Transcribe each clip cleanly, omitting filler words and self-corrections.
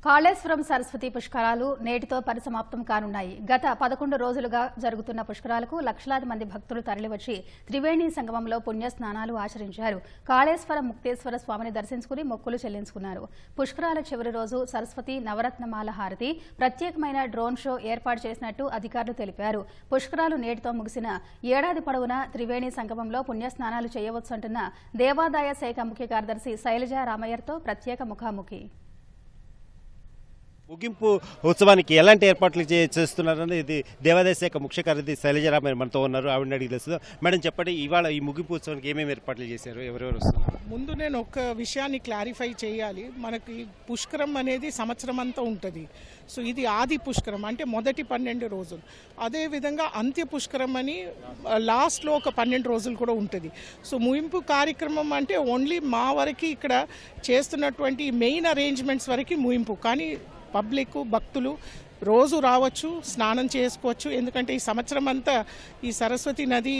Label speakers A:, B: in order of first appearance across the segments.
A: కాళేశ్వరం సరస్వతి పుష్కరాలు నేటితో పరిసమాప్తం కానున్నాయి. గత 11 రోజులుగా జరుగుతున్న పుష్కరాలకు లక్షలాది మంది భక్తులు తరలివచ్చి త్రివేణి సంగమంలో పుణ్య స్నానాలు ఆచరించారు. కాళేశ్వరం ముక్తేశ్వర స్వామిని దర్శించుకుని మొక్కులు చెల్లించుకున్నారు. పుష్కరాల చివరి రోజు సరస్వతి నవరత్నమాల హారతి, ప్రత్యేకమైన డ్రోన్ షో ఏర్పాటు చేసినట్టు అధికారులు తెలిపారు. పుష్కరాలు నేటితో ముగిసిన ఏడాది పొడవునా త్రివేణి సంగమంలో పుణ్యస్నానాలు చేయవచ్చంటున్న దేవాదాయ శాఖ ముఖ్య కార్యదర్శి శైలజ రామయ్యతో ప్రత్యేక ముఖాముఖి.
B: ముగింపు ఉత్సవానికి ఎలాంటి ఏర్పాట్లు చేస్తున్నారని ఇది దేవాదాయ శాఖ ముఖ్య కార్యదర్శి శైలజరామయ్య మనతో ఉన్నారు. ఆవిడని అడిగి తెలుసు. మేడం చెప్పండి, ఇవాళ ఈ ముగింపు ఉత్సవానికి ఏమేమి ఏర్పాట్లు చేశారు, ఎవరెవరు వస్తున్నారు?
C: ముందు నేను ఒక విషయాన్ని క్లారిఫై చేయాలి. మనకి పుష్కరం అనేది సంవత్సరం అంతా ఉంటుంది. సో ఇది ఆది పుష్కరం అంటే మొదటి 12 రోజులు. అదేవిధంగా అంత్య పుష్కరం అని లాస్ట్లో ఒక 12 రోజులు కూడా ఉంటుంది. సో ముగింపు కార్యక్రమం అంటే ఓన్లీ మా వరకు ఇక్కడ చేస్తున్నటువంటి మెయిన్ అరేంజ్మెంట్స్ వరకు ముగింపు. కానీ పబ్లిక్ భక్తులు రోజు రావచ్చు, స్నానం చేసుకోవచ్చు. ఎందుకంటే ఈ సంవత్సరం అంతా ఈ సరస్వతి నది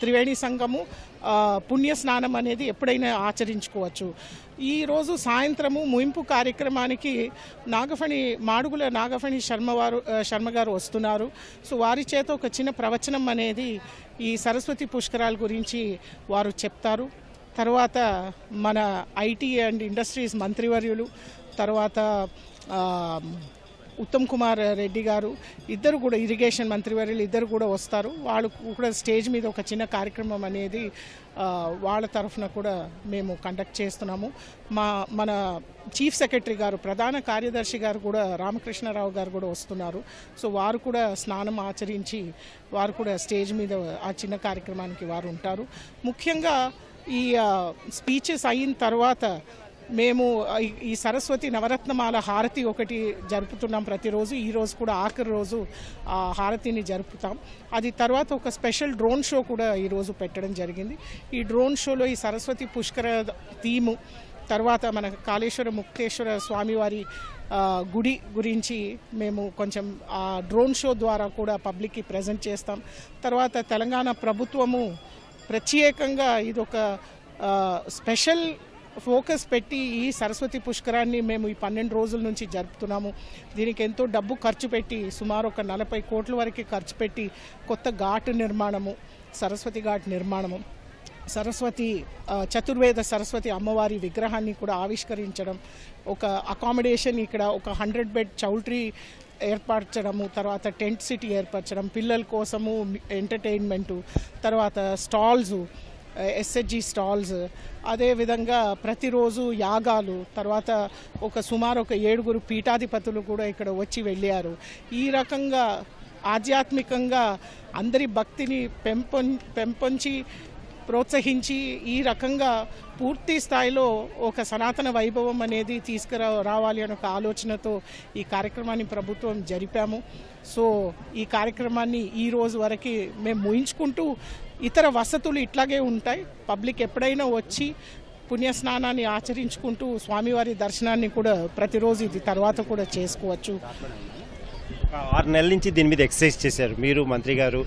C: త్రివేణి సంగము పుణ్య స్నానం అనేది ఎప్పుడైనా ఆచరించుకోవచ్చు. ఈరోజు సాయంత్రము ముగింపు కార్యక్రమానికి మాడుగుల నాగఫణి శర్మ గారు వస్తున్నారు. సో వారి చేత ఒక చిన్న ప్రవచనం అనేది ఈ సరస్వతి పుష్కరాల గురించి వారు చెప్తారు. తర్వాత మన ఐటీ అండ్ ఇండస్ట్రీస్ మంత్రివర్యులు, తర్వాత ఉత్తమ్ కుమార్ రెడ్డి గారు ఇద్దరు కూడా, ఇరిగేషన్ మంత్రివర్యులు ఇద్దరు కూడా వస్తారు. వాళ్ళు కూడా స్టేజ్ మీద ఒక చిన్న కార్యక్రమం అనేది వాళ్ళ తరఫున కూడా మేము కండక్ట్ చేస్తున్నాము. మన చీఫ్ సెక్రటరీ గారు, ప్రధాన కార్యదర్శి గారు కూడా, రామకృష్ణారావు గారు కూడా వస్తున్నారు. సో వారు కూడా స్నానం ఆచరించి వారు కూడా స్టేజ్ మీద ఆ చిన్న కార్యక్రమానికి వారు ఉంటారు. ముఖ్యంగా ఈ స్పీచెస్ అయిన తర్వాత మేము ఈ సరస్వతి నవరత్నమాల హారతి ఒకటి జరుపుతున్నాం ప్రతిరోజు. ఈరోజు కూడా ఆఖరి రోజు ఆ హారతిని జరుపుతాం. అది తర్వాత ఒక స్పెషల్ డ్రోన్ షో కూడా ఈరోజు పెట్టడం జరిగింది. ఈ డ్రోన్ షోలో ఈ సరస్వతి పుష్కర థీము, తర్వాత మన కాళేశ్వర ముక్తేశ్వర స్వామివారి గుడి గురించి మేము కొంచెం ఆ డ్రోన్ షో ద్వారా కూడా పబ్లిక్కి ప్రజెంట్ చేస్తాం. తర్వాత తెలంగాణ ప్రభుత్వము ప్రత్యేకంగా ఇదొక స్పెషల్ ఫోకస్ పెట్టి ఈ సరస్వతి పుష్కరాన్ని మేము ఈ 12 రోజుల నుంచి జరుపుతున్నాము. దీనికి ఎంతో డబ్బు ఖర్చు పెట్టి సుమారు ఒక 40 కోట్ల వరకు ఖర్చు పెట్టి కొత్త ఘాట్ నిర్మాణము, సరస్వతి ఘాట్ నిర్మాణము, చతుర్వేద సరస్వతి అమ్మవారి విగ్రహాన్ని కూడా ఆవిష్కరించడం, ఒక అకామిడేషన్ ఇక్కడ ఒక 100 బెడ్ చౌల్ట్రీ ఏర్పరచడము, తర్వాత టెంట్ సిటీ ఏర్పరచడం, పిల్లల కోసము ఎంటర్టైన్మెంటు, తర్వాత స్టాల్స్, ఎస్హెచ్జి స్టాల్స్, అదేవిధంగా ప్రతిరోజు యాగాలు, తర్వాత సుమారు ఒక 7 పీఠాధిపతులు కూడా ఇక్కడ వచ్చి వెళ్ళారు. ఈ రకంగా ఆధ్యాత్మికంగా అందరి భక్తిని పెంపొంచి ప్రోత్సహించి ఈ రకంగా పూర్తి స్థాయిలో ఒక సనాతన వైభవం అనేది రావాలి అనే ఒక ఆలోచనతో ఈ కార్యక్రమాన్ని ప్రభుత్వం జరిపాము. సో ఈ కార్యక్రమాన్ని ఈ రోజు వరకు మేము ముగించుకుంటూ, ఇతర వసతులు ఇట్లాగే ఉంటాయి. పబ్లిక్ ఎప్పుడైనా వచ్చి పుణ్యస్నానాన్ని ఆచరించుకుంటూ స్వామివారి దర్శనాన్ని కూడా ప్రతిరోజు ఇది తర్వాత కూడా చేసుకోవచ్చు.
B: 6 నెలల నుంచి దీని మీద ఎక్సర్సైజ్ చేశారు మీరు, మంత్రి గారు,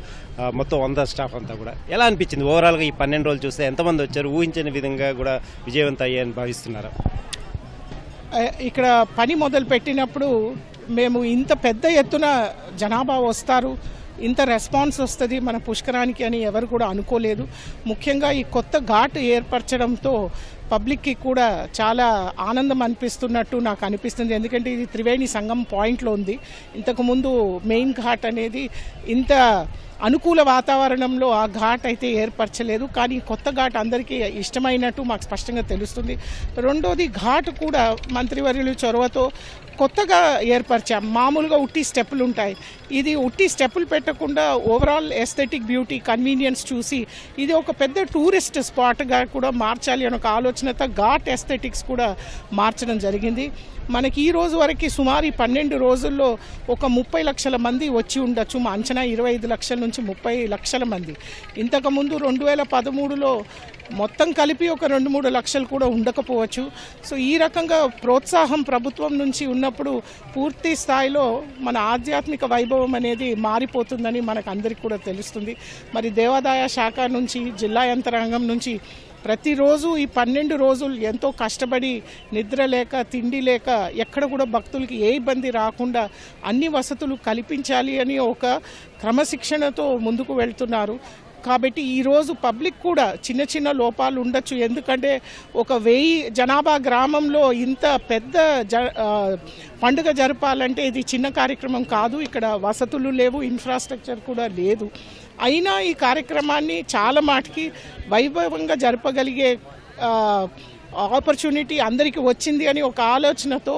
B: మొత్తం 100 స్టాఫ్ అంతా కూడా. ఎలా అనిపించింది ఓవరాల్గా ఈ 12 రోజులు చూస్తే? ఎంతమంది వచ్చారు? ఊహించని విధంగా కూడా విజయవంతం అయ్యాయని భావిస్తున్నారా?
C: ఇక్కడ పని మొదలు పెట్టినప్పుడు మేము ఇంత పెద్ద ఎత్తున జనాభా వస్తారు, ఇంత రెస్పాన్స్ వస్తుంది మన పుష్కరానికి అని ఎవరు కూడా అనుకోలేదు. ముఖ్యంగా ఈ కొత్త ఘాట్ ఏర్పరచడంతో పబ్లిక్కి కూడా చాలా ఆనందం అనిపిస్తున్నట్టు నాకు అనిపిస్తుంది. ఎందుకంటే ఇది త్రివేణి సంగం పాయింట్లో ఉంది. ఇంతకుముందు మెయిన్ ఘాట్ అనేది ఇంత అనుకూల వాతావరణంలో ఆ ఘాట్ అయితే ఏర్పరచలేదు. కానీ కొత్త ఘాట్ అందరికీ ఇష్టమైనట్టు మాకు స్పష్టంగా తెలుస్తుంది. రెండోది, ఘాట్ కూడా మంత్రివర్యులు చొరవతో కొత్తగా ఏర్పరిచాం. మామూలుగా ఉట్టి స్టెప్పులు ఉంటాయి, ఇది ఉట్టి స్టెప్పులు పెట్టకుండా ఓవరాల్ ఎస్థెటిక్ బ్యూటీ, కన్వీనియన్స్ చూసి ఇది ఒక పెద్ద టూరిస్ట్ స్పాట్గా కూడా మార్చాలి అనే ఒక ఆలోచనతో ఘాట్ ఎస్థెటిక్స్ కూడా మార్చడం జరిగింది. మనకి ఈ రోజు వరకు సుమారు 12 రోజుల్లో ఒక 30 లక్షల మంది వచ్చి ఉండొచ్చు. మా అంచనా 25 లక్షల నుంచి 30 లక్షల మంది. ఇంతకుముందు 2013లో మొత్తం కలిపి ఒక 2-3 లక్షలు కూడా ఉండకపోవచ్చు. సో ఈ రకంగా ప్రోత్సాహం ప్రభుత్వం నుంచి ఉన్నప్పుడు పూర్తి స్థాయిలో మన ఆధ్యాత్మిక వైభవం అనేది మారిపోతుందని మనకు అందరికీ కూడా తెలుస్తుంది. మరి దేవాదాయ శాఖ నుంచి, జిల్లా యంత్రాంగం నుంచి ప్రతిరోజు ఈ 12 రోజులు ఎంతో కష్టపడి నిద్ర లేక తిండి లేక ఎక్కడ కూడా భక్తులకి ఏ ఇబ్బంది రాకుండా అన్ని వసతులు కల్పించాలి అని ఒక క్రమశిక్షణతో ముందుకు వెళ్తున్నారు. కాబట్టి ఈరోజు పబ్లిక్ కూడా చిన్న చిన్న లోపాలు ఉండొచ్చు, ఎందుకంటే ఒక 1000 జనాభా గ్రామంలో ఇంత పెద్ద పండుగ జరపాలంటే ఇది చిన్న కార్యక్రమం కాదు. ఇక్కడ వసతులు లేవు, ఇన్ఫ్రాస్ట్రక్చర్ కూడా లేదు. అయినా ఈ కార్యక్రమాన్ని చాలా మాటికి వైభవంగా జరపగలిగే ఆపర్చునిటీ అందరికీ వచ్చింది అని ఒక ఆలోచనతో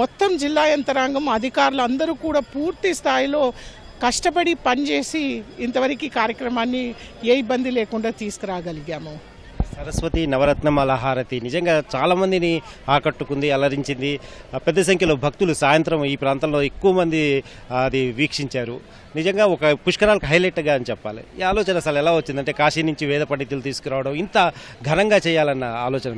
C: మొత్తం జిల్లా యంత్రాంగం అధికారులు అందరూ కూడా పూర్తి స్థాయిలో కష్టపడి పనిచేసి ఇంతవరకు ఈ కార్యక్రమాన్ని ఏ ఇబ్బంది లేకుండా తీసుకురాగలిగాము.
B: సరస్వతి నవరత్నమాల హారతి నిజంగా చాలామందిని ఆకట్టుకుంది, అలరించింది. పెద్ద సంఖ్యలో భక్తులు సాయంత్రం ఈ ప్రాంతంలో ఎక్కువ మంది అది వీక్షించారు. నిజంగా ఒక పుష్కరాలకు హైలైట్గా అని చెప్పాలి. ఈ ఆలోచన అసలు ఎలా వచ్చిందంటే కాశీ నుంచి వేద పండితులు తీసుకురావడం, ఇంత ఘనంగా చేయాలన్న ఆలోచన?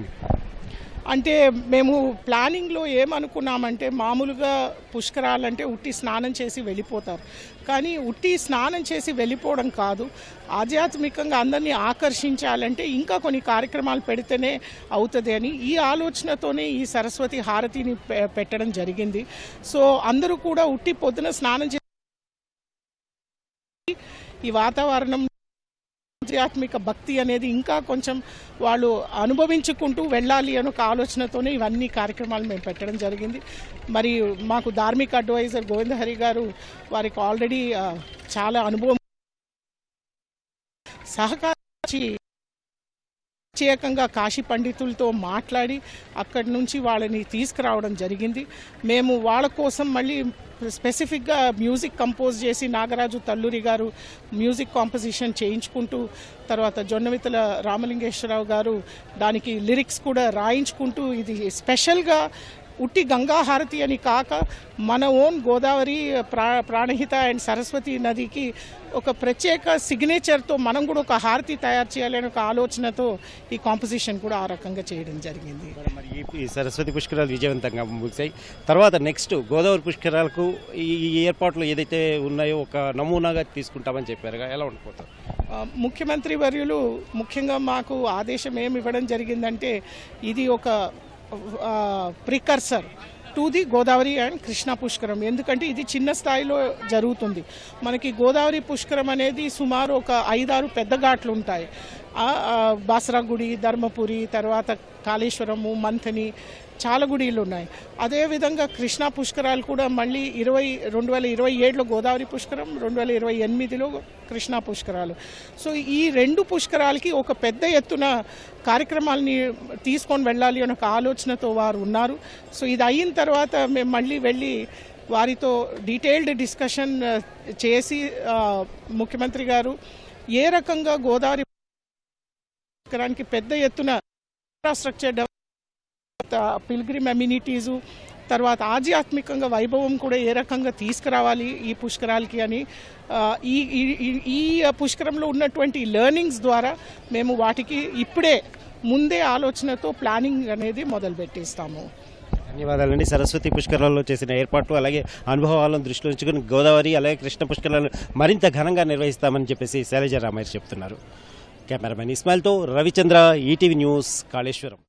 C: అంటే మేము ప్లానింగ్లో ఏమనుకున్నామంటే మామూలుగా పుష్కరాలంటే ఉట్టి స్నానం చేసి వెళ్ళిపోతారు, కానీ ఉట్టి స్నానం చేసి వెళ్ళిపోవడం కాదు, ఆధ్యాత్మికంగా అందరినీ ఆకర్షించాలంటే ఇంకా కొన్ని కార్యక్రమాలు పెడితేనే అవుతుంది అని ఈ ఆలోచనతోనే ఈ సరస్వతి హారతిని పెట్టడం జరిగింది. సో అందరూ కూడా ఉట్టి పొద్దున స్నానం చేసి ఈ వాతావరణం ఆధ్యాత్మిక భక్తి అనేది ఇంకా కొంచెం వాళ్ళు అనుభవించుకుంటూ వెళ్ళాలి అని ఒక ఆలోచనతోనే ఇవన్నీ కార్యక్రమాలు మేము పెట్టడం జరిగింది. మరి మాకు ధార్మిక అడ్వైజర్ గోవిందహరి గారు వారికి ఆల్రెడీ చాలా అనుభవం సహకరించి ప్రత్యేకంగా కాశీ పండితులతో మాట్లాడి అక్కడి నుంచి వాళ్ళని తీసుకురావడం జరిగింది. మేము వాళ్ళ కోసం మళ్ళీ స్పెసిఫిక్గా మ్యూజిక్ కంపోజ్ చేసి నాగరాజు తల్లూరి గారు మ్యూజిక్ కాంపోజిషన్ చేయించుకుంటూ, తర్వాత జొన్నవితల రామలింగేశ్వరరావు గారు దానికి లిరిక్స్ కూడా రాయించుకుంటూ ఇది స్పెషల్గా ఉట్టి గంగా హారతి అని కాక మన ఓన్ గోదావరి ప్రాణహిత అండ్ సరస్వతి నదికి ఒక ప్రత్యేక సిగ్నేచర్తో మనం కూడా ఒక హారతి తయారు చేయాలని ఒక ఆలోచనతో ఈ కాంపోజిషన్ కూడా ఆ రకంగా చేయడం జరిగింది.
B: మరి ఈ సరస్వతి పుష్కరాలు విజయవంతంగా ముగిశాయి. తర్వాత నెక్స్ట్ గోదావరి పుష్కరాలకు ఈ ఏర్పాట్లు ఏదైతే ఉన్నాయో ఒక నమూనాగా తీసుకుంటామని చెప్పారుగా, ఎలా ఉండిపోతారు?
C: ముఖ్యమంత్రి వర్యులు ముఖ్యంగా మాకు ఆదేశం ఏమి ఇవ్వడం జరిగిందంటే ఇది ఒక precursor to the Godavari and Krishna Pushkaram. ఎందుకంటే ఇది చిన్న స్థాయిలో జరుగుతుంది. మనకి గోదావరి పుష్కరం అనేది సుమారు ఒక 5-6 పెద్ద ఘాట్లు ఉంటాయి. బాసరా గుడి, ధర్మపురి, తర్వాత కాళేశ్వరము, మంథని, చాలా గుడిలు ఉన్నాయి. అదేవిధంగా కృష్ణా పుష్కరాలు కూడా మళ్ళీ 2027లో గోదావరి పుష్కరం, 2028లో కృష్ణా పుష్కరాలు. సో ఈ 2 పుష్కరాలకి ఒక పెద్ద ఎత్తున కార్యక్రమాలని తీసుకొని వెళ్ళాలి అని ఒక ఆలోచనతో వారు ఉన్నారు. సో ఇది అయిన తర్వాత మేము మళ్ళీ వెళ్ళి వారితో డీటెయిల్డ్ డిస్కషన్ చేసి ముఖ్యమంత్రి గారు ఏ రకంగా గోదావరి పుష్కరానికి పెద్ద ఎత్తున ఇన్ఫ్రాస్ట్రక్చర్ పిల్గ్రిమ్ అమ్యూనిటీసు, తర్వాత ఆధ్యాత్మికంగా వైభవం కూడా ఏ రకంగా తీసుకురావాలి ఈ పుష్కరాలకి అని ఈ పుష్కరంలో ఉన్నటువంటి లెర్నింగ్స్ ద్వారా మేము వాటికి ఇప్పుడే ముందే ఆలోచనతో ప్లానింగ్ అనేది మొదలుపెట్టేస్తాము.
B: ధన్యవాదాలండి. సరస్వతి పుష్కరాల్లో చేసిన ఏర్పాట్లు అలాగే అనుభవాలను దృష్టిలో ఉంచుకుని గోదావరి అలాగే కృష్ణ పుష్కరాలను మరింత ఘనంగా నిర్వహిస్తామని చెప్పేసి శైలజ రామయ్య చెప్తున్నారు. కెమెరామెన్ ఇస్మాయిల్తో రవిచంద్ర, ఈటీవీ న్యూస్, కాళేశ్వరం.